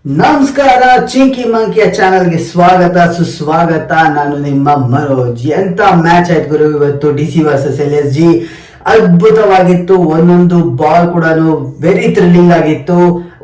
ನಮಸ್ಕಾರ, ಚಿಂಕಿ ಮಂಕಿಯ ಚಾನಲ್ಗೆ ಸ್ವಾಗತ ಸುಸ್ವಾಗತ. ನಾನು ನಿಮ್ಮ ಮನೋಜ್. ಎಂತ ಮ್ಯಾಚ್ ಆಯ್ತು ಗುರು ಇವತ್ತು. DC versus LSG ಅದ್ಭುತವಾಗಿತ್ತು. ಒಂದೊಂದು ಬಾಲ್ ಕೂಡ ವೆರಿ ಥ್ರಿಲ್ಲಿಂಗ್ ಆಗಿತ್ತು.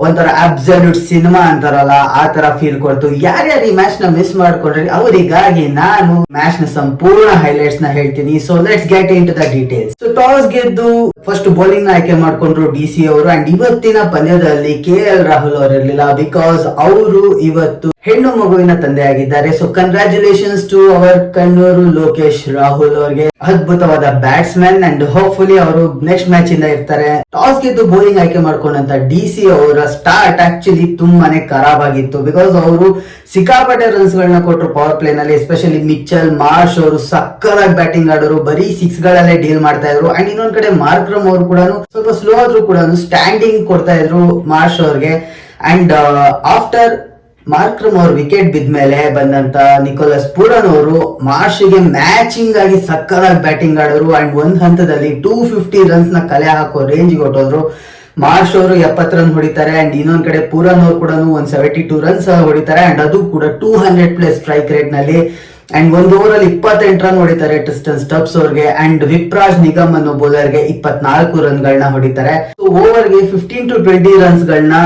ಒಂಥರ ಅಬ್ಸಲ್ಯೂಟ್ ಸಿನಿಮಾ ಅಂತಾರಲ್ಲ ಆ ತರ ಫೀಲ್ ಕೊಡ್ತು. ಯಾರ್ಯಾರು ಈ ಮ್ಯಾಚ್ ನ ಮಿಸ್ ಮಾಡ್ಕೊಂಡ್ರಿ ಅವರಿಗಾಗಿ ನಾನು ಮ್ಯಾಚ್ ನ ಸಂಪೂರ್ಣ ಹೈಲೈಟ್ಸ್ ನ ಹೇಳ್ತೀನಿ. So let's get into the details. So toss ಗೆದ್ದು ಫಸ್ಟ್ ಬೌಲಿಂಗ್ ನ ಆಯ್ಕೆ ಮಾಡ್ಕೊಂಡ್ರು DC ಅವರು. ಅಂಡ್ ಇವತ್ತಿನ ಪಂದ್ಯದಲ್ಲಿ KL ರಾಹುಲ್ ಅವರು ಇರಲಿಲ್ಲ, ಬಿಕಾಸ್ ಅವರು ಇವತ್ತು ಹೆಣ್ಣು ಮಗುವಿನ ತಂದೆ ಆಗಿದ್ದಾರೆ. So congratulations to our Kannur Lokesh Rahul ಅವರಿಗೆ. ಅದ್ಭುತವಾದ ಬ್ಯಾಟ್ಸ್ಮನ್ ಅಂಡ್ ಹೋಪ್ಫುಲಿ ಅವರು ನೆಕ್ಸ್ಟ್ ಮ್ಯಾಚ್ ಇಂದ ಇರ್ತಾರೆ. ಟಾಸ್ ಗೆದ್ದು ಬೌಲಿಂಗ್ ಆಯ್ಕೆ ಮಾಡ್ಕೊಂಡಂತ DC ಅವರ ಸ್ಟಾರ್ಟ್ ಆಕ್ಚುಲಿ ತುಂಬಾನೇ ಖರಾಬ್ ಆಗಿತ್ತು, ಬಿಕಾಸ್ ಅವರು ಸಿಕ್ಕಾಪಟ್ಟೆ ರನ್ಸ್ ಗಳನ್ನ ಕೊಟ್ಟರು ಪವರ್ ಪ್ಲೇ ನಲ್ಲಿ. ಎಸ್ಪೆಷಲಿ ಮಿಚೆಲ್ ಮಾರ್ಷ್ ಅವರು ಸಕ್ಕತ್ತಾಗಿ ಬ್ಯಾಟಿಂಗ್ ಆಡೋರು, ಬರೀ 6 ಗಳಲ್ಲೇ ಡೀಲ್ ಮಾಡ್ತಾ ಇದ್ರು. ಅಂಡ್ ಇನ್ನೊಂದ್ ಕಡೆ ಮಾರ್ಕ್ರಮ್ ಅವರು ಕೂಡ ಸ್ವಲ್ಪ ಸ್ಲೋ ಆದ್ರೂ ಕೂಡ ಸ್ಟ್ಯಾಂಡಿಂಗ್ ಕೊಡ್ತಾ ಇದ್ರು ಮಾರ್ಷ್ ಅವ್ರಿಗೆ. ಅಂಡ್ ಆಫ್ಟರ್ ಮಾರ್ಕ್ರಮ್ ಅವ್ರ ವಿಕೆಟ್ ಬಿದ್ಮೇಲೆ ಬಂದಂತ ನಿಕೋಲಸ್ ಪೂರನ್ ಅವರು ಮಾರ್ಷ್ಗೆ ಮ್ಯಾಚಿಂಗ್ ಆಗಿ ಸಕ್ಕತ್ತಾಗಿ ಬ್ಯಾಟಿಂಗ್ ಆಡೋರು. ಅಂಡ್ ಒಂದ್ ಹಂತದಲ್ಲಿ 250 ರನ್ಸ್ ನ ಕಲೆ ಹಾಕೋ ರೇಂಜ್ ಹೊಟ್ಟೋದ್ರು. ಮಾರ್ಷ್ ಅವರು 70 ರನ್ ಹೊಡಿತಾರೆ. ಅಂಡ್ ಇನ್ನೊಂದ್ ಕಡೆ ಪೂರನ್ ಅವರು ಕೂಡ 172 ರನ್ಸ್ ಹೊಡಿತಾರೆ. ಅಂಡ್ ಅದು ಕೂಡ 200+ ಸ್ಟ್ರೈಕ್ ರೇಟ್ ನಲ್ಲಿ. ಅಂಡ್ ಒಂದು ಓವರ್ ಅಲ್ಲಿ 28 ರನ್ ಹೊಡಿತಾರೆ ಟ್ರಿಸ್ಟನ್ ಸ್ಟಬ್ಸ್ ಅವ್ರಿಗೆ. ಅಂಡ್ ವಿಪ್ರಾಜ್ ನಿಗಮ್ ಅನ್ನೋ ಬೌಲರ್ ಗೆ 24 ರನ್ ಗಳನ್ನ ಹೊಡಿತಾರೆ. ಓವರ್ ಗೆ 15 to 20 ರನ್ಸ್ ಗಳನ್ನ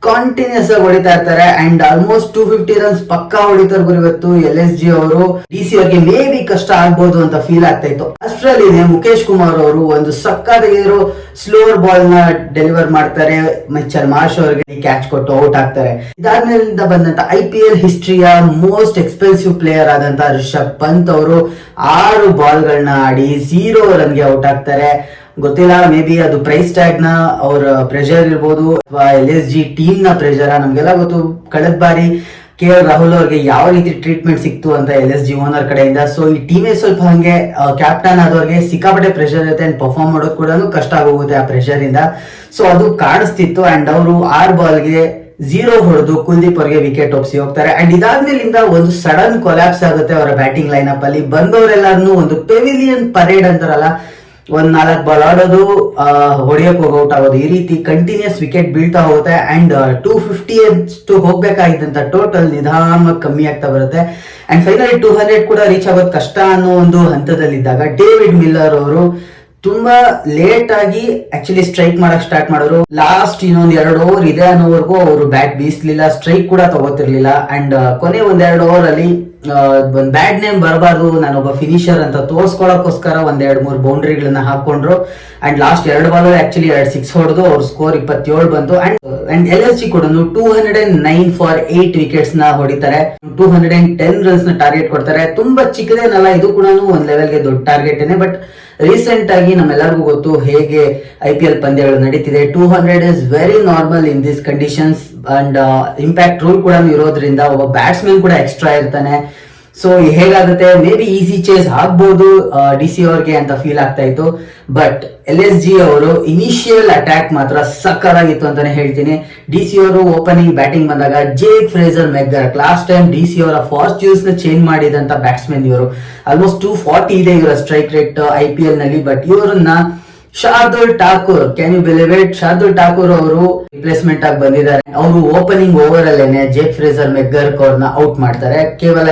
ಕಾಂಟಿನ್ಯೂಸ್ ಆಗಿ ಹೊಡಿತಾ ಇರ್ತಾರೆ. ಅಂಡ್ ಆಲ್ಮೋಸ್ಟ್ 250 ರನ್ಸ್ ಪಕ್ಕಾ ಹೊಡಿತಾರೆ ಗುರು ಇವತ್ತು LSG ಅವರು. DC ಅವರಿಗೆ ಮೇ ಬಿ ಕಷ್ಟ ಆಗ್ಬೋದು ಅಂತ ಫೀಲ್ ಆಗ್ತಾ ಇತ್ತು. ಅಷ್ಟರಲ್ಲಿ ಮುಖೇಶ್ ಕುಮಾರ್ ಅವರು ಒಂದು ಸಕ್ಕತ್ತಾಗಿರೋ ಸ್ಲೋವರ್ ಬಾಲ್ ನ ಡೆಲಿವರ್ ಮಾಡ್ತಾರೆ. ಮಿಚೆಲ್ ಮಾರ್ಷ್ ಅವರಿಗೆ ಕ್ಯಾಚ್ ಕೊಟ್ಟು ಔಟ್ ಆಗ್ತಾರೆ. ಇದಾದ್ಮೇಲಿಂದ ಬಂದಂತ IPL ಹಿಸ್ಟ್ರಿಯ ಮೋಸ್ಟ್ ಎಕ್ಸ್ಪೆನ್ಸಿವ್ ಪ್ಲೇಯರ್ ಆದಂತ ರಿಷಬ್ ಪಂತ್ ಅವರು 6 ಬಾಲ್ ಗಳನ್ನ ಆಡಿ 0 ರನ್ಗೆ ಔಟ್ ಆಗ್ತಾರೆ. ಗೊತ್ತಿಲ್ಲ, ಮೇ ಬಿ ಅದು ಪ್ರೈಸ್ ಟ್ಯಾಗ್ ನ ಅವರ ಪ್ರೆಷರ್ ಇರ್ಬೋದು ಅಥವಾ LSG ಟೀಮ್ ನ ಪ್ರೆಷರ್. ನಮ್ಗೆಲ್ಲ ಗೊತ್ತು ಕಳೆದ ಬಾರಿ KL ರಾಹುಲ್ ಅವ್ರಿಗೆ ಯಾವ ರೀತಿ ಟ್ರೀಟ್ಮೆಂಟ್ ಸಿಕ್ತು ಅಂತ LSG ಓನರ್ ಕಡೆಯಿಂದ. ಸೊ ಈ ಟೀಮೇ ಸ್ವಲ್ಪ ಹಂಗೆ ಕ್ಯಾಪ್ಟನ್ ಆದವ್ರಿಗೆ ಸಿಕ್ಕಾಪಟ್ಟೆ ಪ್ರೆಷರ್ ಇರುತ್ತೆ ಅಂಡ್ ಪರ್ಫಾರ್ಮ್ ಮಾಡೋದು ಕೂಡ ಕಷ್ಟ ಆಗೋಗುತ್ತೆ ಆ ಪ್ರೆಷರ್ ಇಂದ. ಸೊ ಅದು ಕಾಣಿಸ್ತಿತ್ತು. ಅಂಡ್ ಅವರು 6 ಬಾಲ್ಗೆ 0 ಹೊಡೆದು ಕುಲ್ದೀಪ್ ಅವರಿಗೆ ವಿಕೆಟ್ ಒಪ್ಸಿ ಹೋಗ್ತಾರೆ. ಅಂಡ್ ಇದಾದ್ಮೇಲಿಂದ ಒಂದು ಸಡನ್ ಕೊಲ್ಯಾಪ್ಸ್ ಆಗುತ್ತೆ ಅವರ ಬ್ಯಾಟಿಂಗ್ ಲೈನ್ ಅಪ್ ಅಲ್ಲಿ. ಬಂದವರೆಲ್ಲರೂ ಒಂದು ಪೆವಿಲಿಯನ್ ಪರೇಡ್ ಅಂತಾರಲ್ಲ, ಒಂದ್ 4 ಬಾಲ್ ಆಡೋದು, ಹೊಡೆಯಕ್ ಔಟ್ ಆಗೋದು, ಈ ರೀತಿ ಕಂಟಿನ್ಯೂಸ್ ವಿಕೆಟ್ ಬೀಳ್ತಾ ಹೋಗುತ್ತೆ. ಅಂಡ್ 250 ಅಷ್ಟು ಹೋಗ್ಬೇಕಾಗಿದ್ದಂತ ಟೋಟಲ್ ನಿಧಾನವಾಗಿ ಕಮ್ಮಿ ಆಗ್ತಾ ಬರುತ್ತೆ. ಅಂಡ್ ಫೈನಲಿ 200 ಕೂಡ ರೀಚ್ ಆಗೋದು ಕಷ್ಟ ಅನ್ನೋ ಒಂದು ಹಂತದಲ್ಲಿದ್ದಾಗ ಡೇವಿಡ್ ಮಿಲ್ಲರ್ ಅವರು ತುಂಬಾ ಲೇಟ್ ಆಗಿ ಆಕ್ಚುಲಿ ಸ್ಟ್ರೈಕ್ ಮಾಡಕ್ ಸ್ಟಾರ್ಟ್ ಮಾಡಿದ್ರು. ಲಾಸ್ಟ್ ಇನ್ನೊಂದ್ 2 ಓವರ್ ಇದೆ ಅನ್ನೋವರೆಗೂ ಅವರು ಬ್ಯಾಟ್ ಬೀಸ್ಲಿಲ್ಲ, ಸ್ಟ್ರೈಕ್ ಕೂಡ ತಗೋತಿರ್ಲಿಲ್ಲ. ಅಂಡ್ ಕೊನೆ ಒಂದ್ 2 ಓವರ್ ಅಲ್ಲಿ ಒಂದ್ ಬ್ಯಾಡ್ ನೇಮ್ ಬರಬಾರ್ದು, ನಾನೊಬ್ಬ ಫಿನಿಷರ್ ಅಂತ ತೋರ್ಸ್ಕೊಳಕ್ಕೋಸ್ಕರ 1-2-3 ಬೌಂಡ್ರಿಗಳನ್ನ ಹಾಕೊಂಡ್ರು. ಅಂಡ್ ಲಾಸ್ಟ್ 2 ಬಾಲ್ ಆಕ್ಚುಲಿ 2 6 ಹೊಡೆದು ಅವ್ರ ಸ್ಕೋರ್ 27 ಬಂತು. ಅಂಡ್ LSG ಕೂಡ 209 ಫಾರ್ 8 ವಿಕೆಟ್ಸ್ ನ ಹೊಡಿತಾರೆ. 210 ರನ್ಸ್ ನ ಟಾರ್ಗೆಟ್ ಕೊಡ್ತಾರೆ. ತುಂಬಾ ಚಿಕ್ಕದೇನಲ್ಲ, ಇದು ಕೂಡ ಒಂದ್ ಲೆವೆಲ್ಗೆ ದೊಡ್ಡ ಟಾರ್ಗೆಟ್ ಏನೇ. ಬಟ್ ರೀಸೆಂಟ್ ಆಗಿ ನಮ್ಮೆಲ್ಲರಿಗೂ ಗೊತ್ತು ಹೇಗೆ IPL ಪಂದ್ಯಗಳು ನಡೀತಿದೆ. 200 is very normal in this conditions. And impact rule ಕೂಡ ಇರೋದ್ರಿಂದ ಒಬ್ಬ ಬ್ಯಾಟ್ಸ್ಮನ್ ಕೂಡ ಎಕ್ಸ್ಟ್ರಾ ಇರ್ತಾನೆ. ಸೊ ಹೇಗಾಗುತ್ತೆ, ಮೇ ಬಿ ಈಸಿ ಚೇಸ್ ಆಗ್ಬೋದು DC ಅವ್ರಿಗೆ ಅಂತ ಫೀಲ್ ಆಗ್ತಾ ಇತ್ತು. ಬಟ್ LSG ಅವರು ಇನಿಷಿಯಲ್ ಅಟ್ಯಾಕ್ ಮಾತ್ರ ಸಕ್ಕತ್ತಾಗಿತ್ತು ಅಂತಾನೆ ಹೇಳ್ತೀನಿ. DC ಅವರು ಓಪನಿಂಗ್ ಬ್ಯಾಟಿಂಗ್ ಬಂದಾಗ Jake Fraser McGurk, last time DC ಅವರ ಫಾರ್ಚೂನ್ಸ್ ನ ಚೇಂಜ್ ಮಾಡಿದಂತ ಬ್ಯಾಟ್ಸ್ಮನ್ ಇವರು. ಆಲ್ಮೋಸ್ಟ್ 240 ಇದೆ ಇವರ ಸ್ಟ್ರೈಕ್ ರೇಟ್ IPL ನಲ್ಲಿ. ಬಟ್ ಇವರನ್ನ Shardul Thakur, can you believe it, Shardul Thakur ಅವರು ರಿಪ್ಲೇಸ್ಮೆಂಟ್ ಆಗಿ ಬಂದಿದ್ದಾರೆ. ಅವರು ಓಪನಿಂಗ್ ಓವರ್ ಅಲ್ಲೇನೆ ಜೇಕ್ ಫ್ರೇಸರ್ ಮೆಗ್ಗರ್ಕ್ ಅವ್ರನ್ನ ಔಟ್ ಮಾಡ್ತಾರೆ ಕೇವಲ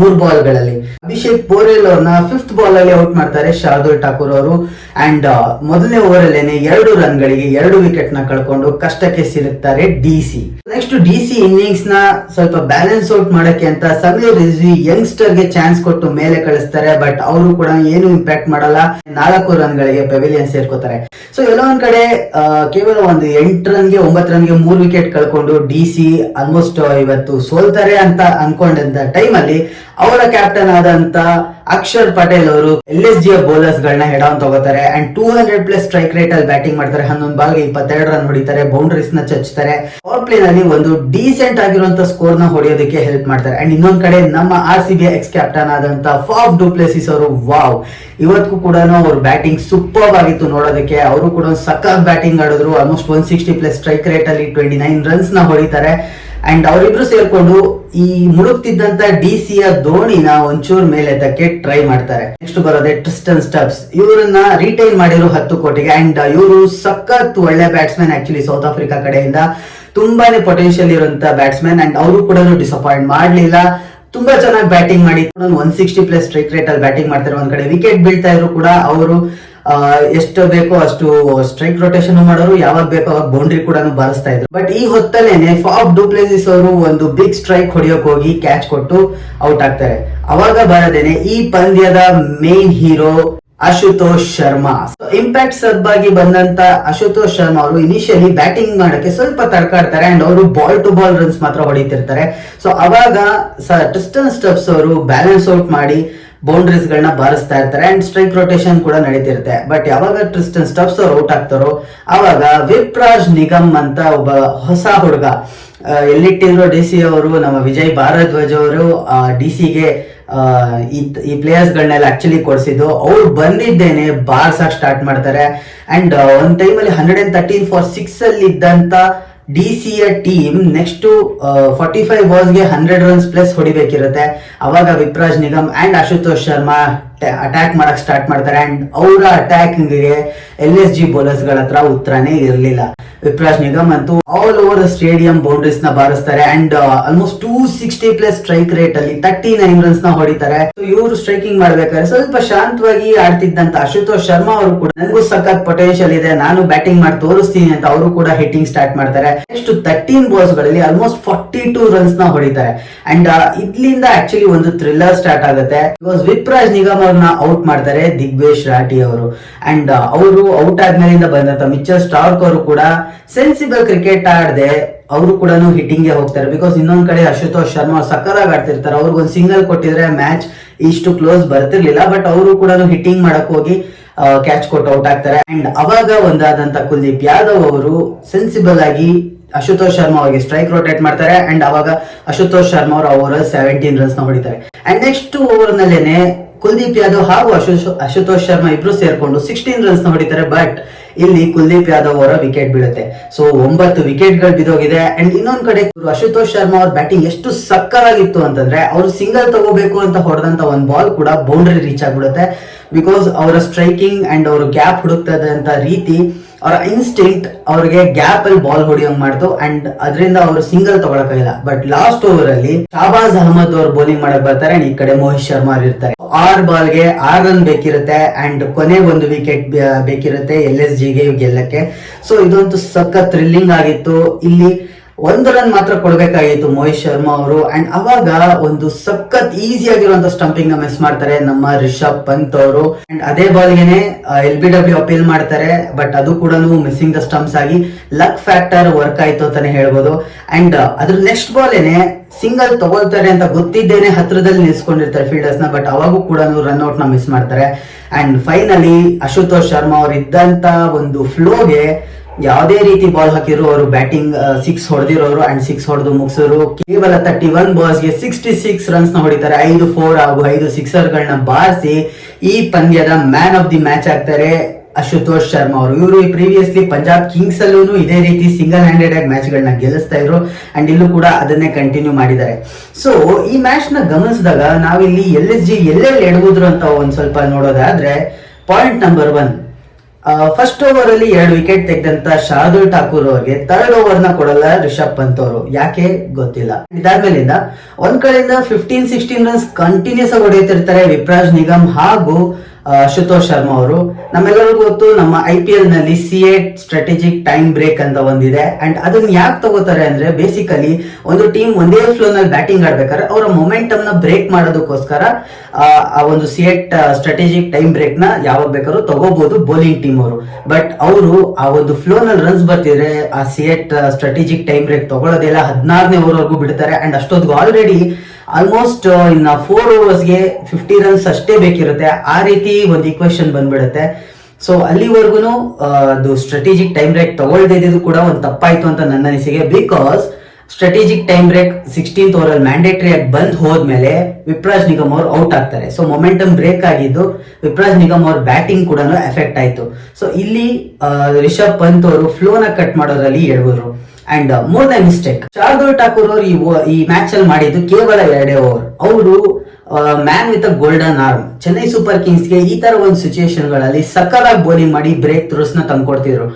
3 ಬಾಲ್ ಗಳಲ್ಲಿ. ಅಭಿಷೇಕ್ ಪೋರೆಲ್ ಅವ್ರನ್ನ 5th ಬಾಲ್ ಅಲ್ಲಿ ಔಟ್ ಮಾಡ್ತಾರೆ ಶಾರ್ದುಲ್ ಠಾಕೂರ್ ಅವರು. ಅಂಡ್ ಮೊದಲನೇ ಓವರ್ ಅಲ್ಲೇನೆ 2 ರನ್ ಗಳಿಗೆ 2 ವಿಕೆಟ್ ನ ಕಳ್ಕೊಂಡು ಕಷ್ಟಕ್ಕೆ ಸಿಲುಕ್ತಾರೆ DC. ನೆಕ್ಸ್ಟ್ DC ಇನ್ನಿಂಗ್ಸ್ ನ ಸ್ವಲ್ಪ ಬ್ಯಾಲೆನ್ಸ್ ಔಟ್ ಮಾಡಕ್ಕೆ ಅಂತ ಸಮೀರ್ ರಿಜ್ವಿ ಯಂಗ್ಸ್ಟರ್ ಗೆ ಚಾನ್ಸ್ ಕೊಟ್ಟು ಮೇಲೆ ಕಳಿಸ್ತಾರೆ. ಬಟ್ ಅವರು ಕೂಡ ಏನು ಇಂಪ್ಯಾಕ್ಟ್ ಮಾಡಲ್ಲ, 4 ರನ್ ಗಳಿಗೆ ಪೆವಿಲಿಯನ್ ಸೇರ್ಕೋತಾರೆ. ಸೊ ಎಲ್ಲೋ ಒಂದ್ ಕಡೆ ಕೇವಲ ಒಂದು 8 ರನ್ಗೆ 9 ರನ್ಗೆ 3 ವಿಕೆಟ್ ಕಳ್ಕೊಂಡು DC ಆಲ್ಮೋಸ್ಟ್ ಇವತ್ತು ಸೋಲ್ತಾರೆ ಅಂತ ಅನ್ಕೊಂಡಂತ ಟೈಮ್ ಅಲ್ಲಿ ಅವರ ಕ್ಯಾಪ್ಟನ್ ಆದಂತ ಅಕ್ಷರ್ ಪಟೇಲ್ ಅವರು LSG ಬೌಲರ್ಸ್ ಗಳನ್ನ ಹೆಡ್ ಆನ್ ತಗೋತಾರೆ. ಅಂಡ್ 200+ ಸ್ಟ್ರೈಕ್ ರೇಟ್ ಅಲ್ಲಿ ಬ್ಯಾಟಿಂಗ್ ಮಾಡ್ತಾರೆ. 11 ಬಾಲ್ಗೆ 22 ರನ್ ಹೊಡಿತಾರೆ, ಬೌಂಡ್ರೀಸ್ ನ ಚಚ್ತಾರೆ. ಪವರ್ ಪ್ಲೇ ನಲ್ಲಿ ಒಂದು ಡೀಸೆಂಟ್ ಆಗಿರುವಂತ ಸ್ಕೋರ್ ನ ಹೊಡೆಯೋದಕ್ಕೆ ಹೆಲ್ಪ್ ಮಾಡ್ತಾರೆ. ಅಂಡ್ ಇನ್ನೊಂದ್ ಕಡೆ ನಮ್ಮ RCB ಎಕ್ಸ್ ಕ್ಯಾಪ್ಟನ್ ಆದಂತ ಫಾಫ್ ಡು ಪ್ಲೆಸಿಸ್ ಅವರು, ವಾವ್, ಇವತ್ತು ಕೂಡ ಅವ್ರ ಬ್ಯಾಟಿಂಗ್ ಸೂಪರ್ ಆಗಿತ್ತು ನೋಡೋದಕ್ಕೆ. ಅವರು ಕೂಡ ಸಖತ್ ಬ್ಯಾಟಿಂಗ್ ಆಡಿದ್ರು. ಆಲ್ಮೋಸ್ಟ್ 160+ ಸ್ಟ್ರೈಕ್ ರೇಟ್ ಅಲ್ಲಿ 29 ರನ್ಸ್ ನ ಹೊಡಿತಾರೆ. ಅಂಡ್ ಅವರಿಬ್ರು ಸೇರ್ಕೊಂಡು ಈ ಮುಳುಗ್ತಿದ್ದಂತ DCಯ ಧೋನಿನ ಒಂಚೂರ್ ಮೇಲೆ ಎತ್ತಕ್ಕೆ ಟ್ರೈ ಮಾಡ್ತಾರೆ. ನೆಕ್ಸ್ಟ್ ಬರೋದೆ ಟ್ರಿಸ್ಟನ್ ಸ್ಟಬ್ಸ್. ಇವರನ್ನ ರಿಟೈನ್ ಮಾಡಿರೋ 10 ಕೋಟಿಗೆ. ಅಂಡ್ ಇವರು ಸಖತ್ ಒಳ್ಳೆ ಬ್ಯಾಟ್ಸ್ಮನ್ ಆಕ್ಚುಲಿ ಸೌತ್ ಆಫ್ರಿಕಾ ಕಡೆಯಿಂದ. ತುಂಬಾನೇ ಪೊಟೆನ್ಶಿಯಲ್ ಇರುವಂತ ಬ್ಯಾಟ್ಸ್ಮನ್ ಅಂಡ್ ಅವರು ಕೂಡ ಡಿಸಪಾಯಿಂಟ್ ಮಾಡ್ಲಿಲ್ಲ. ತುಂಬಾ ಚೆನ್ನಾಗಿ ಬ್ಯಾಟಿಂಗ್ ಮಾಡಿ 160+ ಸ್ಟ್ರೈಕ್ ರೇಟ್ ಅಲ್ಲಿ ಬ್ಯಾಟಿಂಗ್ ಮಾಡ್ತಾರೆ. ಒಂದ್ ಕಡೆ ವಿಕೆಟ್ ಬೀಳ್ತಾ ಇದ್ರು ಕೂಡ ಅವರು ಎಷ್ಟು ಬೇಕೋ ಅಷ್ಟು ಸ್ಟ್ರೈಕ್ ರೊಟೇಷನ್ ಮಾಡೋರು, ಯಾವಾಗ ಬೇಕೋ ಅವಾಗ ಬೌಂಡ್ರಿ ಕೂಡ ಬಾರಿಸ್ತಾ ಇದ್ರು. ಬಟ್ ಈ ಹೊತ್ತಲ್ಲೇನೆ ಫಾಫ್ ಡು ಪ್ಲೆಸಿಸ್ ಅವರು ಒಂದು ಬಿಗ್ ಸ್ಟ್ರೈಕ್ ಹೊಡಿಯೋಕ್ ಹೋಗಿ ಕ್ಯಾಚ್ ಕೊಟ್ಟು ಔಟ್ ಆಗ್ತಾರೆ. ಅವಾಗ ಬರದೇನೆ ಈ ಪಂದ್ಯದ main hero Ashutosh Sharma. Impact sub ಆಗಿ ಬಂದಂತ ಅಶುತೋಷ್ ಶರ್ಮಾ ಅವರು ಇನಿಷಿಯಲಿ ಬ್ಯಾಟಿಂಗ್ ಮಾಡಕ್ಕೆ ಸ್ವಲ್ಪ ತಡ್ಕಾಡ್ತಾರೆ ಅಂಡ್ ಅವರು ಬಾಲ್ ಟು ಬಾಲ್ ರನ್ಸ್ ಮಾತ್ರ ಹೊಡಿತಿರ್ತಾರೆ. ಸೊ ಅವಾಗ ಟ್ರಿಸ್ಟನ್ ಸ್ಟಬ್ಸ್ ಅವರು ಬ್ಯಾಲೆನ್ಸ್ ಔಟ್ ಮಾಡಿ ಬೌಂಡ್ರೀಸ್ ಗಳನ್ನ ಬಾರಿಸ್ತಾ ಇರ್ತಾರೆ ಅಂಡ್ ಸ್ಟ್ರೈಕ್ ರೊಟೇಷನ್ ಕೂಡ ನಡೀತಿರುತ್ತೆ. ಬಟ್ ಯಾವಾಗ ಟ್ರಿಸ್ಟನ್ ಸ್ಟಬ್ಸ್ ಅವ್ರು ಔಟ್ ಆಗ್ತಾರೋ ಅವಾಗ ವಿಪ್ರಾಜ್ ನಿಗಮ್ ಅಂತ ಒಬ್ಬ ಹೊಸ ಹುಡುಗ, ಎಲ್ಲಿಟ್ಟಿದ್ರು ಡಿ ಸಿ ಅವರು, ನಮ್ಮ ವಿಜಯ್ ಭಾರದ್ವಾಜ್ ಅವರು DC-ಗೆ ಈ ಪ್ಲೇಯರ್ಸ್ ಗಳನ್ನೆಲ್ಲ ಆಕ್ಚುಲಿ ಕೊಡ್ಸಿದ್ದು. ಅವ್ರು ಬಂದಿದ್ದೇನೆ ಬಾರ್ಸಾಕ್ ಸ್ಟಾರ್ಟ್ ಮಾಡ್ತಾರೆ ಅಂಡ್ ಒಂದ್ ಟೈಮಲ್ಲಿ 113 for 6 ಅಲ್ಲಿ ಇದ್ದಂತ DC-ಯ ಟೀಮ್ ನೆಕ್ಸ್ಟ್ 45 ಬಾಲ್ಸ್ಗೆ 100 runs ಪ್ಲಸ್ ಹೊಡಿಬೇಕಿರುತ್ತೆ. ಅವಾಗ ವಿಪ್ರಾಜ್ ನಿಗಮ್ ಅಂಡ್ ಅಶುತೋಷ್ ಶರ್ಮಾ ಅಟ್ಯಾಕ್ ಮಾಡಕ್ ಸ್ಟಾರ್ಟ್ ಮಾಡ್ತಾರೆ ಅಂಡ್ ಅವರ ಅಟ್ಯಾಕಿಂಗ್ಗೆ LSG ಬೌಲರ್ಸ್ ಗಳ ಹತ್ರ ಉತ್ತರನೇ ಇರಲಿಲ್ಲ. ವಿಪ್ರಾಜ್ ನಿಗಮ್ ಅಂತೂ ಆಲ್ ಓವರ್ ಸ್ಟೇಡಿಯಂ ಬೌಂಡ್ರೀಸ್ ನ ಬಾರಿಸ್ತಾರೆ ಅಂಡ್ ಆಲ್ಮೋಸ್ಟ್ 260+ ಸ್ಟ್ರೈಕ್ ರೇಟ್ ಅಲ್ಲಿ 39 runs ನ ಹೊಡಿತಾರೆ. ಇವರು ಸ್ಟ್ರೈಕಿಂಗ್ ಮಾಡ್ಬೇಕಾದ್ರೆ ಸ್ವಲ್ಪ ಶಾಂತವಾಗಿ ಆಡ್ತಿದ್ದಂತ ಅಶುತೋಷ್ ಶರ್ಮಾ ಅವರು ಕೂಡ ನನಗೂ ಸಖತ್ ಪೊಟೆನ್ಶಿಯಲ್ ಇದೆ, ನಾನು ಬ್ಯಾಟಿಂಗ್ ಮಾಡಿ ತೋರಿಸ್ತೀನಿ ಅಂತ ಅವರು ಕೂಡ ಹಿಟ್ಟಿಂಗ್ ಸ್ಟಾರ್ಟ್ ಮಾಡ್ತಾರೆ. ನೆಕ್ಸ್ಟ್ 13 ಬಾಲ್ಸ್ ಗಳಲ್ಲಿ ಆಲ್ಮೋಸ್ಟ್ 42 runs ನ ಹೊಡಿತಾರೆ ಅಂಡ್ ಇದ್ರಿಂದ ಆಕ್ಚುಲಿ ಒಂದು ಥ್ರಿಲ್ಲರ್ ಸ್ಟಾರ್ಟ್ ಆಗುತ್ತೆ. ಬಿಕಾಸ್ ವಿಪ್ರಾಜ್ ನಿಗಮ್ ಅವ್ರನ್ನ ಔಟ್ ಮಾಡ್ತಾರೆ ದಿಗ್ವೇಶ್ ರಾಠಿ ಅವರು ಅಂಡ್ ಅವರು ಔಟ್ ಆದ್ಮೇಲಿಂದ ಬಂದಂತ ಮಿಚೆಲ್ ಸ್ಟಾರ್ಕ್ ಅವರು ಕೂಡ ಸೆನ್ಸಿಬಲ್ ಕ್ರಿಕೆಟ್ ಆಡದೆ ಅವರು ಕೂಡ ಹಿಟ್ಟಿಂಗ್ ಗೆ ಹೋಗ್ತಾರೆ. ಬಿಕಾಸ್ ಇನ್ನೊಂದ್ ಕಡೆ ಅಶುತೋಷ್ ಶರ್ಮಾ ಸಕ್ಕರಾಗಿ ಆಡ್ತಿರ್ತಾರೆ. ಅವ್ರಿಗೊಂದು ಸಿಂಗಲ್ ಕೊಟ್ಟಿದ್ರೆ ಮ್ಯಾಚ್ ಇಷ್ಟು ಕ್ಲೋಸ್ ಬರ್ತಿರ್ಲಿಲ್ಲ. ಬಟ್ ಅವರು ಕೂಡ ಹಿಟ್ಟಿಂಗ್ ಮಾಡಕ್ ಹೋಗಿ ಕ್ಯಾಚ್ ಕೊಟ್ಟು ಔಟ್ ಆಗ್ತಾರೆ ಅಂಡ್ ಅವಾಗ ಒಂದಾದಂತ ಕುಲ್ದೀಪ್ ಯಾದವ್ ಅವರು ಸೆನ್ಸಿಬಲ್ ಆಗಿ ಅಶುತೋಷ್ ಶರ್ಮಾ ಅವರಿಗೆ ಸ್ಟ್ರೈಕ್ ರೊಟೇಟ್ ಮಾಡ್ತಾರೆ ಅಂಡ್ ಅವಾಗ ಅಶುತೋಷ್ ಶರ್ಮಾ ಅವರು ಓವರ್ 17 runs ನ ಹೊಡಿತಾರೆ ಅಂಡ್ ನೆಕ್ಸ್ಟ್ ಓವರ್ ನಲ್ಲೇನೆ ಕುಲ್ದೀಪ್ ಯಾದವ್ ಹಾಗೂ ಅಶುತೋಷ್ ಶರ್ಮಾ ಇಬ್ರು ಸೇರ್ಕೊಂಡು 16 runs ನ ಹೊಡಿತಾರೆ. ಬಟ್ ಇಲ್ಲಿ ಕುಲ್ದೀಪ್ ಯಾದವ್ ಅವರ ವಿಕೆಟ್ ಬೀಳುತ್ತೆ. ಸೊ 9 ವಿಕೆಟ್ ಗಳು ಬಿದ್ದೋಗಿದೆ ಅಂಡ್ ಇನ್ನೊಂದ್ ಕಡೆ ಅಶುತೋಷ್ ಶರ್ಮಾ ಅವ್ರ ಬ್ಯಾಟಿಂಗ್ ಎಷ್ಟು ಸಕ್ಕರಾಗಿತ್ತು ಅಂತಂದ್ರೆ ಅವರು ಸಿಂಗಲ್ ತಗೋಬೇಕು ಅಂತ ಹೊಡೆದಂತ ಒಂದ್ ಬಾಲ್ ಕೂಡ ಬೌಂಡ್ರಿ ರೀಚ್ ಆಗ್ಬಿಡುತ್ತೆ. ಬಿಕಾಸ್ ಅವರ ಸ್ಟ್ರೈಕಿಂಗ್ ಅಂಡ್ ಅವರು ಗ್ಯಾಪ್ ಹುಡುಕ್ತದಂತ ರೀತಿ, ಅವರ ಇನ್ಸ್ಟಿಂಕ್ಟ್ ಅವ್ರಿಗೆ ಗ್ಯಾಪ್ ಅಲ್ಲಿ ಬಾಲ್ ಹೊಡಿಯೋಂಗ್ ಮಾಡ್ತು ಅಂಡ್ ಅದರಿಂದ ಅವರು ಸಿಂಗಲ್ ತಗೊಳಕಾಗಿಲ್ಲ. ಬಟ್ ಲಾಸ್ಟ್ ಓವರ್ ಅಲ್ಲಿ ಶಾಬಾಜ್ ಅಹಮದ್ ಅವರು ಬೌಲಿಂಗ್ ಮಾಡಕ್ ಬರ್ತಾರೆ ಅಂಡ್ ಈ ಕಡೆ ಮೋಹಿತ್ ಶರ್ಮಾ ಇರ್ತಾರೆ. 6 ಬಾಲ್ಗೆ 6 ರನ್ ಬೇಕಿರುತ್ತೆ ಅಂಡ್ ಕೊನೆ ಒಂದು ವಿಕೆಟ್ ಬೇಕಿರುತ್ತೆ LSGಗೆ ಗೆಲ್ಲಕ್ಕೆ. ಸೊ ಇದಂತೂ ಸಖತ್ ಥ್ರಿಲ್ಲಿಂಗ್ ಆಗಿತ್ತು. ಇಲ್ಲಿ 1 ರನ್ ಮಾತ್ರ ಕೊಡ್ಬೇಕಾಗಿತ್ತು ಮೋಹಿತ್ ಶರ್ಮಾ ಅವರು ಅಂಡ್ ಅವಾಗ ಒಂದು ಸಖತ್ ಈಸಿ ಆಗಿರುವಂತ ಸ್ಟಂಪಿಂಗ್ ನ ಮಿಸ್ ಮಾಡ್ತಾರೆ ನಮ್ಮ ರಿಷಬ್ ಪಂತ್ ಅವರು ಅಂಡ್ ಅದೇ ಬಾಲ್ಗೆನೆ LBW ಅಪೀಲ್ ಮಾಡ್ತಾರೆ. ಬಟ್ ಅದು ಕೂಡ ಮಿಸ್ಸಿಂಗ್ ದ ಸ್ಟಂಪ್ಸ್ ಆಗಿ ಲಕ್ ಫ್ಯಾಕ್ಟರ್ ವರ್ಕ್ ಆಯ್ತು ಅಂತಾನೆ ಹೇಳ್ಬೋದು. ಅಂಡ್ ಅದ್ರ ನೆಕ್ಸ್ಟ್ ಬಾಲ್ ಏನೆ ಸಿಂಗಲ್ ತಗೊಳ್ತಾರೆ ಅಂತ ಗೊತ್ತಿದ್ದೇನೆ ಹತ್ರದಲ್ಲಿ ನಿಲ್ಸ್ಕೊಂಡಿರ್ತಾರೆ ಫೀಲ್ಡರ್ಸ್ ನ. ಬಟ್ ಅವಾಗೂ ಕೂಡ ರನ್ ಔಟ್ ನ ಮಿಸ್ ಮಾಡ್ತಾರೆ ಅಂಡ್ ಫೈನಲಿ ಅಶುತೋಷ್ ಶರ್ಮಾ ಅವರು ಇದ್ದಂತ ಒಂದು ಫ್ಲೋಗೆ ಯಾವುದೇ ರೀತಿ ಬಾಲ್ ಹಾಕಿದ್ರು ಅವರು ಬ್ಯಾಟಿಂಗ್ 6 ಹೊಡೆದಿರೋರು ಅಂಡ್ 6 ಹೊಡೆದು ಮುಗಿಸೋರು. ಕೇವಲ 31 ಬಾಲ್ಸ್ಗೆ 66 runs ನ ಹೊಡಿತಾರೆ. 5 4 ಹಾಗೂ 5 ಸಿಕ್ಸರ್ ಗಳನ್ನ ಬಾರಿಸಿ ಈ ಪಂದ್ಯದ ಮ್ಯಾನ್ ಆಫ್ ದಿ ಮ್ಯಾಚ್ ಆಗ್ತಾರೆ ಅಶುತೋಷ್ ಶರ್ಮಾ ಅವರು. ಇವರು ಪ್ರೀವಿಯಸ್ಲಿ ಪಂಜಾಬ್ ಕಿಂಗ್ಸ್ ಅಲ್ಲೂ ಇದೇ ರೀತಿ ಸಿಂಗಲ್ ಹ್ಯಾಂಡೆಡ್ ಆಗಿ ಮ್ಯಾಚ್ ಗಳನ್ನ ಗೆಲ್ಲಿಸ್ತಾ ಇದ್ರು ಅಂಡ್ ಇಲ್ಲೂ ಕೂಡ ಅದನ್ನೇ ಕಂಟಿನ್ಯೂ ಮಾಡಿದ್ದಾರೆ. ಸೊ ಈ ಮ್ಯಾಚ್ ನ ಗಮನಿಸಿದಾಗ ನಾವಿಲ್ಲಿ LSG ಎಲ್ಲೆಲ್ಲಿ ಎಡಗುದ್ರು ಅಂತ ಒಂದ್ ಸ್ವಲ್ಪ ನೋಡೋದಾದ್ರೆ, ಪಾಯಿಂಟ್ ನಂಬರ್ 1, ಫಸ್ಟ್ ಓವರ್ ಅಲ್ಲಿ 2 ವಿಕೆಟ್ ತೆಗೆದಂತ ಶಾರ್ದೂಲ್ ಠಾಕೂರ್ ಅವರಿಗೆ 3rd ಓವರ್ ನ ಕೊಡಲ್ಲ ರಿಷಬ್ ಪಂತ್ ಅವರು. ಯಾಕೆ ಗೊತ್ತಿಲ್ಲ. ಇದಾದ್ಮೇಲಿಂದ ಒಂದ್ ಕಡೆಯಿಂದ 15-16 runs ಕಂಟಿನ್ಯೂಸ್ ಆಗಿ ಹೊಡೆಯುತ್ತಿರ್ತಾರೆ ವಿಪ್ರಾಜ್ ನಿಗಮ್ ಹಾಗೂ ಅಶುತೋಷ್ ಶರ್ಮಾ ಅವರು. ನಮ್ಮೆಲ್ಲರಿಗೂ ಗೊತ್ತು ನಮ್ಮ IPL ನಲ್ಲಿ C8 ಸ್ಟ್ರಾಟಜಿಕ್ ಟೈಮ್ ಬ್ರೇಕ್ ಅಂತ ಒಂದಿದೆ ಅಂಡ್ ಅದನ್ನ ಯಾಕೆ ತಗೋತಾರೆ ಅಂದ್ರೆ ಬೇಸಿಕಲಿ ಒಂದು ಟೀಮ್ ಒಂದೇ ಫ್ಲೋ ನಲ್ಲಿ ಬ್ಯಾಟಿಂಗ್ ಆಡ್ಬೇಕಾದ್ರೆ ಅವರ ಮೊಮೆಂಟಮ್ ನ ಬ್ರೇಕ್ ಮಾಡೋದಕ್ಕೋಸ್ಕರ ಆ ಒಂದು C8 ಸ್ಟ್ರಾಟಜಿಕ್ ಟೈಮ್ ಬ್ರೇಕ್ ನ ಯಾವಾಗ ಬೇಕಾದ್ರೂ ತಗೋಬಹುದು ಬೌಲಿಂಗ್ ಟೀಮ್ ಅವರು. ಬಟ್ ಅವರು ಆ ಒಂದು ಫ್ಲೋ ನಲ್ಲಿ ರನ್ಸ್ ಬರ್ತಿದ್ರೆ ಆ C8 ಸ್ಟ್ರಾಟಜಿಕ್ ಟೈಮ್ ಬ್ರೇಕ್ ತಗೊಳ್ಳೋದಿಲ್ಲ. 16ನೇ ಓವರ್ ವರೆಗೂ ಬಿಡ್ತಾರೆ ಅಂಡ್ ಅಷ್ಟೊತ್ತಿಗೆ ಆಲ್ರೆಡಿ ಆಲ್ಮೋಸ್ಟ್ ಇನ್ನ 4 ಓವರ್ಸ್ಗೆ 50 runs ಅಷ್ಟೇ ಬೇಕಿರುತ್ತೆ. ಆ ರೀತಿ ಒಂದು ಈಕ್ವೇಶನ್ ಬಂದ್ಬಿಡುತ್ತೆ. ಸೊ ಅಲ್ಲಿವರೆಗೂ ಅದು ಸ್ಟ್ರಾಟಜಿಕ್ ಟೈಮ್ ಬ್ರೇಕ್ ತಗೊಳ್ದಿದ್ದು ಕೂಡ ಒಂದು ತಪ್ಪಾಯ್ತು ಅಂತ ನನ್ನ ಅನಿಸಿಕೆ. Because strategic time break 16th over ಅಲ್ಲಿ ಮ್ಯಾಂಡೇಟರಿ ಆಗಿ ಬಂದ್ ಹೋದ್ಮೇಲೆ ವಿಪ್ರಾಜ್ ನಿಗಮ್ ಅವರು ಔಟ್ ಆಗ್ತಾರೆ. ಸೊ ಮೊಮೆಂಟಮ್ ಬ್ರೇಕ್ ಆಗಿದ್ದು ವಿಪ್ರಾಜ್ ನಿಗಮ್ ಅವ್ರ ಬ್ಯಾಟಿಂಗ್ ಕೂಡ ಎಫೆಕ್ಟ್ ಆಯ್ತು. ಸೊ ಇಲ್ಲಿ ರಿಷಬ್ ಪಂತ್ ಅವರು ಫ್ಲೋನ ಕಟ್ ಮಾಡೋದ್ರಲ್ಲಿ ಎಡವರು. ಅಂಡ್ 3ನೇ ಮಿಸ್ಟೇಕ್, ಶಾರ್ದೂಲ್ ಠಾಕೂರ್ ಅವರು ಈ ಮ್ಯಾಚ್ ಅಲ್ಲಿ ಮಾಡಿದ್ದು ಕೇವಲ 2 ಓವರ್. ಅವರು man with a golden arm Chennai super Kings ಗೆ ಈ ತರ ಒಂದು ಸಿಚುಯೇಷನ್ ಗಳಲ್ಲಿ ಸಕ್ಕತ್ತಾಗಿ ಬೌಲಿಂಗ್ ಮಾಡಿ ಬ್ರೇಕ್ ಥ್ರೂಸ್ ನ ತಂದ್ಕೊಡ್ತಿದ್ರು.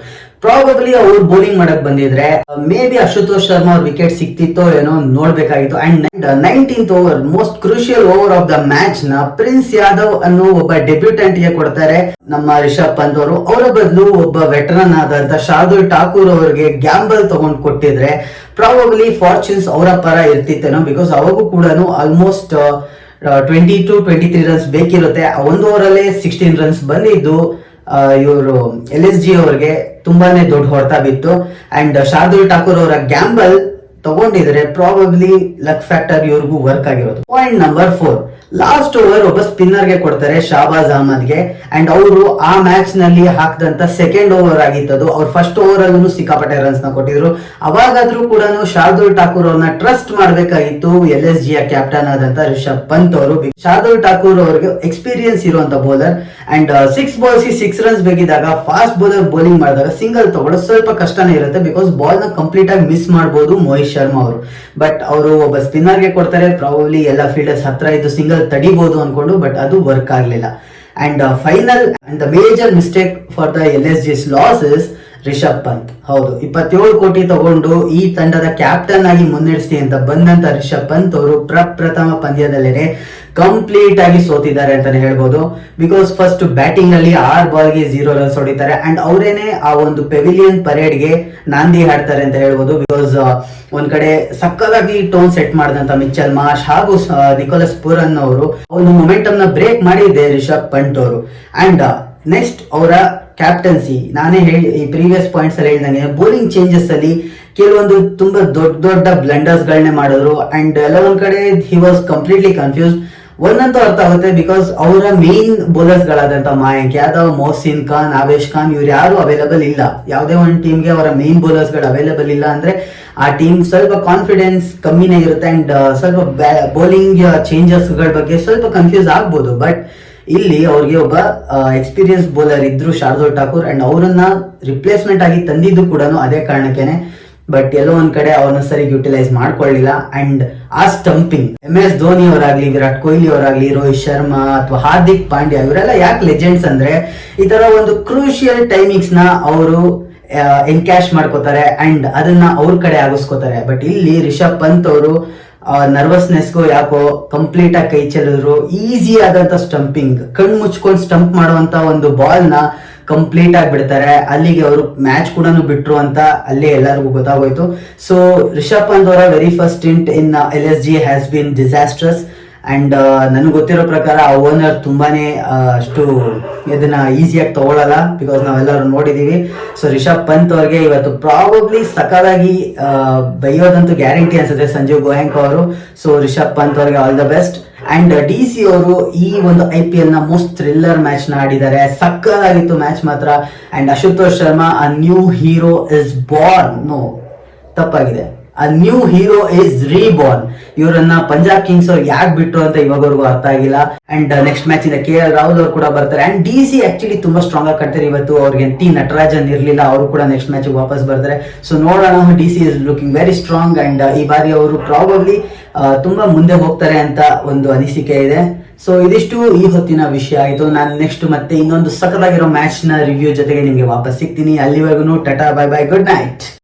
ಪ್ರಾಬಬ್ಲಿ ಅವ್ರು ಬೌಲಿಂಗ್ ಮಾಡಕ್ ಬಂದಿದ್ರೆ ಮೇ ಬಿ ಅಶುತೋಷ್ ಶರ್ಮಾ ಅವ್ರ ವಿಕೆಟ್ ಸಿಕ್ತಿತ್ತೋ ಏನೋ ನೋಡ್ಬೇಕಾಗಿತ್ತು. And 19th over most crucial over of the match ನ ಪ್ರಿನ್ಸ್ ಯಾದವ್ ಅನ್ನೋ ಒಬ್ಬ ಡೆಬ್ಯೂಟೆಂಟ್ ಗೆ ಕೊಡ್ತಾರೆ ನಮ್ಮ ರಿಷಬ್ ಪಂತ್ ಅವರು. ಅವರ ಬದಲು ಒಬ್ಬ ವೆಟರನ್ ಆದಂತ ಶಾರ್ದುಲ್ ಠಾಕೂರ್ ಅವರಿಗೆ ಗ್ಯಾಂಬಲ್ ತಗೊಂಡ್ ಕೊಟ್ಟಿದ್ರೆ ಪ್ರಾಬಬ್ಲಿ ಫಾರ್ಚೂನ್ಸ್ ಅವರ ಪರ ಇರ್ತಿತ್ತೇನೋ. ಬಿಕಾಸ್ ಅವಾಗೂ ಕೂಡ ಆಲ್ಮೋಸ್ಟ್ 22-23 ರನ್ಸ್ ಬೇಕಿರುತ್ತೆ. ಒಂದು ಓವರ್ ಅಲ್ಲೇ 16 ರನ್ಸ್ ಬಂದಿದ್ದು ಇವರು LSG ಅವರಿಗೆ ತುಂಬಾನೇ ದೊಡ್ಡ ಹೊಡೆತ ಬಿತ್ತು. ಅಂಡ್ ಶಾರ್ದುಲ್ ಠಾಕೂರ್ ಅವರ ಗ್ಯಾಂಬಲ್ ತಗೊಂಡಿದ್ರೆ ಪ್ರಾಬಬ್ಲಿ ಲಕ್ ಫ್ಯಾಕ್ಟರ್ ಇವ್ರಿಗೂ ವರ್ಕ್ ಆಗಿರೋದು. ಪಾಯಿಂಟ್ ನಂಬರ್ 4, ಲಾಸ್ಟ್ ಓವರ್ ಒಬ್ಬ ಸ್ಪಿನ್ನರ್ ಗೆ ಕೊಡ್ತಾರೆ ಶಾಬಾಜ್ ಅಹಮದ್ ಗೆ. ಅಂಡ್ ಅವರು ಆ ಮ್ಯಾಚ್ ನಲ್ಲಿ ಹಾಕಿದಂತ ಸೆಕೆಂಡ್ ಓವರ್ ಆಗಿತ್ತದು. ಅವ್ರು ಫಸ್ಟ್ ಓವರ್ ಅಲ್ಲೂ ಸಿಕ್ಕಾಪಟ್ಟೆ ರನ್ಸ್ ನ ಕೊಟ್ಟಿದ್ರು. ಅವಾಗಾದ್ರೂ ಕೂಡ ಶಾರ್ದುಲ್ ಠಾಕೂರ್ ಅವ್ರನ್ನ ಟ್ರಸ್ಟ್ ಮಾಡಬೇಕಾಗಿತ್ತು LSG ಯ ಕ್ಯಾಪ್ಟನ್ ಆದಂತ ರಿಷಬ್ ಪಂತ್ ಅವರು. ಶಾರ್ದುಲ್ ಠಾಕೂರ್ ಅವರಿಗೆ ಎಕ್ಸ್ಪೀರಿಯನ್ಸ್ ಇರುವಂತ ಬೌಲರ್. ಅಂಡ್ 6 balls 6 ರನ್ಸ್ ಬೇಕಿದಾಗ ಫಾಸ್ಟ್ ಬೌಲರ್ ಬೌಲಿಂಗ್ ಮಾಡಿದಾಗ ಸಿಂಗಲ್ ತಗೊಳ್ಳೋದು ಸ್ವಲ್ಪ ಕಷ್ಟನೇ ಇರುತ್ತೆ. ಬಿಕಾಸ್ ಬಾಲ್ ನ ಕಂಪ್ಲೀಟ್ ಆಗಿ ಮಿಸ್ ಮಾಡಬಹುದು ಮೋಹಿತ್ ಶರ್ಮಾ ಅವರು. ಬಟ್ ಅವರು ಒಬ್ಬ ಸ್ಪಿನ್ನರ್ ಗೆ ಕೊಡ್ತಾರೆ. ಪ್ರಾಬಬ್ಲಿ ಎಲ್ಲ ಫೀಲ್ಡರ್ಸ್ ಹತ್ರ ಇದ್ದು ಸಿಂಗಲ್ ತಡಿಬಹುದು ಅನ್ಕೊಂಡು, ಬಟ್ ಅದು ವರ್ಕ್ ಆಗ್ಲಿಲ್ಲ. And final and the major mistake for the LSG's loss is Rishabh Pant. ಹೌದು, 27 ಕೋಟಿ ತಗೊಂಡು ಈ ತಂಡದ ಕ್ಯಾಪ್ಟನ್ ಆಗಿ ಮುನ್ನಡೆಸಿ ಅಂತ ಬಂದಂತ ರಿಷಬ್ ಪಂತ್ ಅವರು ಪ್ರಪ್ರಥಮ ಪಂದ್ಯದಲ್ಲೇನೆ ಕಂಪ್ಲೀಟ್ ಆಗಿ ಸೋತಿದ್ದಾರೆ ಅಂತಾನೆ ಹೇಳ್ಬೋದು. ಬಿಕಾಸ್ ಫಸ್ಟ್ ಬ್ಯಾಟಿಂಗ್ ಅಲ್ಲಿ 6 ಬಾಲ್ಗೆ 0 ರನ್ಸ್ ಹೊಡಿತಾರೆ. ಅಂಡ್ ಅವರೇನೆ ಆ ಒಂದು ಪೆವಿಲಿಯನ್ ಪರೇಡ್ ಗೆ ನಾಂದಿ ಹಾಡ್ತಾರೆ ಅಂತ ಹೇಳ್ಬೋದು. ಬಿಕಾಸ್ ಒಂದ್ ಕಡೆ ಸಕ್ಕದಾಗಿ ಟೋನ್ ಸೆಟ್ ಮಾಡಿದಂತ ಮಿಚೆಲ್ ಮಾರ್ಷ್ ಹಾಗೂ ನಿಕೋಲಸ್ ಪೂರನ್ ಅವರು ಒಂದು ಮೊಮೆಂಟಮ್ ನ ಬ್ರೇಕ್ ಮಾಡಿದೆ ರಿಷಬ್ ಪಂತ್ ಅವರು. ಅಂಡ್ ನೆಕ್ಸ್ಟ್ ಅವರ ಕ್ಯಾಪ್ಟನ್ಸಿ, ನಾನೇ ಹೇಳಿ ಈ ಪ್ರೀವಿಯಸ್ ಪಾಯಿಂಟ್ಸ್ ಅಲ್ಲಿ ಹೇಳಿದಂಗೆ ಬೌಲಿಂಗ್ ಚೇಂಜಸ್ ಅಲ್ಲಿ ಕೆಲವೊಂದು ತುಂಬಾ ದೊಡ್ಡ ದೊಡ್ಡ ಬ್ಲಂಡರ್ಸ್ ಗಳನ್ನೇ ಮಾಡಿದ್ರು. ಅಂಡ್ ಎಲ್ಲ ಒಂದ್ ಕಡೆ ಹಿ ವಾಸ್ ಕಂಪ್ಲೀಟ್ಲಿ ಕನ್ಫ್ಯೂಸ್ಡ್. ಒಂದಂತೂ ಅರ್ಥ ಆಗುತ್ತೆ, ಬಿಕಾಸ್ ಅವರ ಮೇನ್ ಬೌಲರ್ಸ್ ಗಳಾದಂತ ಮಯಾಂಕ್ ಯಾದವ್, ಮೊಹಸಿನ್ ಖಾನ್, ಆವೇಶ್ ಖಾನ್ ಇವ್ರು ಯಾರು ಅವೈಲಬಲ್ ಇಲ್ಲ. ಯಾವುದೇ ಒಂದು ಟೀಮ್ಗೆ ಅವರ ಮೇನ್ ಬೌಲರ್ಸ್ ಗಳು ಅವೈಲಬಲ್ ಇಲ್ಲ ಅಂದ್ರೆ ಆ ಟೀಮ್ ಸ್ವಲ್ಪ ಕಾನ್ಫಿಡೆನ್ಸ್ ಕಮ್ಮಿನೇ ಇರುತ್ತೆ. ಅಂಡ್ ಸ್ವಲ್ಪ ಬೌಲಿಂಗ್ ಚೇಂಜಸ್ ಗಳ ಬಗ್ಗೆ ಸ್ವಲ್ಪ ಕನ್ಫ್ಯೂಸ್ ಆಗ್ಬೋದು. ಬಟ್ ಇಲ್ಲಿ ಅವ್ರಿಗೆ ಒಬ್ಬ ಎಕ್ಸ್ಪೀರಿಯನ್ಸ್ ಬೌಲರ್ ಇದ್ರು ಶಾರ್ದುಲ್ ಠಾಕೂರ್. ಅಂಡ್ ಅವರನ್ನ ರಿಪ್ಲೇಸ್ಮೆಂಟ್ ಆಗಿ ತಂದಿದ್ದು ಕೂಡ ಅದೇ ಕಾರಣಕ್ಕೇನೆ. ಬಟ್ ಎಲ್ಲೋ ಒಂದ್ ಕಡೆ ಅವ್ರನ್ನ ಸರಿ ಯುಟಿಲೈಸ್ ಮಾಡ್ಕೊಳ್ಳಿಲ್ಲ. ಅಂಡ್ ಆ ಸ್ಟಂಪಿಂಗ್ MS ಧೋನಿ ಅವರಾಗ್ಲಿ, ವಿರಾಟ್ ಕೊಹ್ಲಿ ಅವರಾಗ್ಲಿ, ರೋಹಿತ್ ಶರ್ಮಾ ಅಥವಾ ಹಾರ್ದಿಕ್ ಪಾಂಡ್ಯ ಇವರೆಲ್ಲ ಯಾಕೆ ಲೆಜೆಂಡ್ಸ್ ಅಂದ್ರೆ ಈ ತರ ಒಂದು ಕ್ರೂಷಿಯಲ್ ಟೈಮಿಂಗ್ಸ್ ನ ಅವರು ಎನ್ಕ್ಯಾಶ್ ಮಾಡ್ಕೋತಾರೆ ಅಂಡ್ ಅದನ್ನ ಅವ್ರ ಕಡೆ ಆಗಿಸ್ಕೋತಾರೆ. ಬಟ್ ಇಲ್ಲಿ ರಿಷಬ್ ಪಂತ್ ಅವರು ನರ್ವಸ್ನೆಸ್ಗೂ ಯಾಕೋ ಕಂಪ್ಲೀಟ್ ಆಗಿ ಕೈ ಚೆಲ್ಲಿದ್ರು. ಈಸಿ ಆದಂತ ಸ್ಟಂಪಿಂಗ್, ಕಣ್ ಮುಚ್ಕೊಂಡು ಸ್ಟಂಪ್ ಮಾಡುವಂತ ಒಂದು ಬಾಲ್ ನ ಕಂಪ್ಲೀಟ್ ಆಗಿ ಬಿಡ್ತಾರೆ. ಅಲ್ಲಿಗೆ ಅವರು ಮ್ಯಾಚ್ ಕೂಡ ಬಿಟ್ರು ಅಂತ ಅಲ್ಲೇ ಎಲ್ಲರಿಗೂ ಗೊತ್ತಾಗೋಯ್ತು. ಸೊ ರಿಷಬ್ ಪಂತ್ ಅವರ very first stint in LSG has been disastrous. And ನನಗೆ ಗೊತ್ತಿರೋ ಪ್ರಕಾರ ಆ ಓನರ್ ತುಂಬಾನೇ ಅಷ್ಟು ಇದನ್ನ ಈಸಿಯಾಗಿ ತಗೊಳ್ಳಲ್ಲ. ಬಿಕಾಸ್ ನಾವೆಲ್ಲರೂ ನೋಡಿದೀವಿ. ಸೊ ರಿಷಬ್ ಪಂತ್ ಅವ್ರಿಗೆ ಇವತ್ತು ಪ್ರಾಬಬ್ಲಿ ಸಕಾಲಾಗಿ ಬೈಯೋದಂತೂ ಗ್ಯಾರಂಟಿ ಅನ್ಸುತ್ತೆ ಸಂಜೀವ್ ಗೋಯಂಕ ಅವರು. ಸೊ ರಿಷಬ್ ಪಂತ್ ಅವ್ರಿಗೆ all the best. And DC ಅವರು ಈ ಒಂದು IPL ನ ಮೋಸ್ಟ್ ಥ್ರಿಲ್ಲರ್ ಮ್ಯಾಚ್ ನ ಆಡಿದ್ದಾರೆ. ಸಕ್ಕದಾಗಿತ್ತು ಮ್ಯಾಚ್ ಮಾತ್ರ. And Ashutosh Sharma a new hero is born. No, ತಪ್ಪಾಗಿದೆ. A new hero is reborn. ಇವರನ್ನ ಪಂಜಾಬ್ ಕಿಂಗ್ಸ್ ಅವ್ರು ಯಾಕೆ ಬಿಟ್ರು ಅಂತ ಇವಾಗವರೆಗೂ ಅರ್ಥ ಆಗಿಲ್ಲ. ಅಂಡ್ ನೆಕ್ಸ್ಟ್ ಮ್ಯಾಚ್ ಇಂದ KL ರಾಹುಲ್ ಅವರು ಕೂಡ ಬರ್ತಾರೆ. ಅಂಡ್ DC ಆಕ್ಚುಲಿ ತುಂಬಾ ಸ್ಟ್ರಾಂಗ್ ಆಗಿ ಕಟ್ತಾರೆ. ಇವತ್ತು ಅವ್ರಿಗೆ T ನಟರಾಜನ್ ಇರ್ಲಿಲ್ಲ, ಅವರು ಕೂಡ ನೆಕ್ಸ್ಟ್ ಮ್ಯಾಚ್ ವಾಪಸ್ ಬರ್ತಾರೆ. ಸೊ ನೋಡೋಣ, DC is looking very strong. And ಈ ಬಾರಿ ಅವರು ಪ್ರಾಬಬ್ಲಿ ತುಂಬಾ ಮುಂದೆ ಹೋಗ್ತಾರೆ ಅಂತ ಒಂದು ಅನಿಸಿಕೆ ಇದೆ. ಸೊ ಇದಿಷ್ಟು ಈ ಹೊತ್ತಿನ ವಿಷಯ ಆಯಿತು. ನಾನು ನೆಕ್ಸ್ಟ್ ಮತ್ತೆ ಇನ್ನೊಂದು ಸಖತ್ತಾಗಿರೋ ಮ್ಯಾಚ್ ನ ರಿವ್ಯೂ ಜೊತೆಗೆ ನಿಮಗೆ ವಾಪಸ್ ಸಿಗ್ತೀನಿ. ಅಲ್ಲಿವರೆಗೂ Tata, bye bye, good night.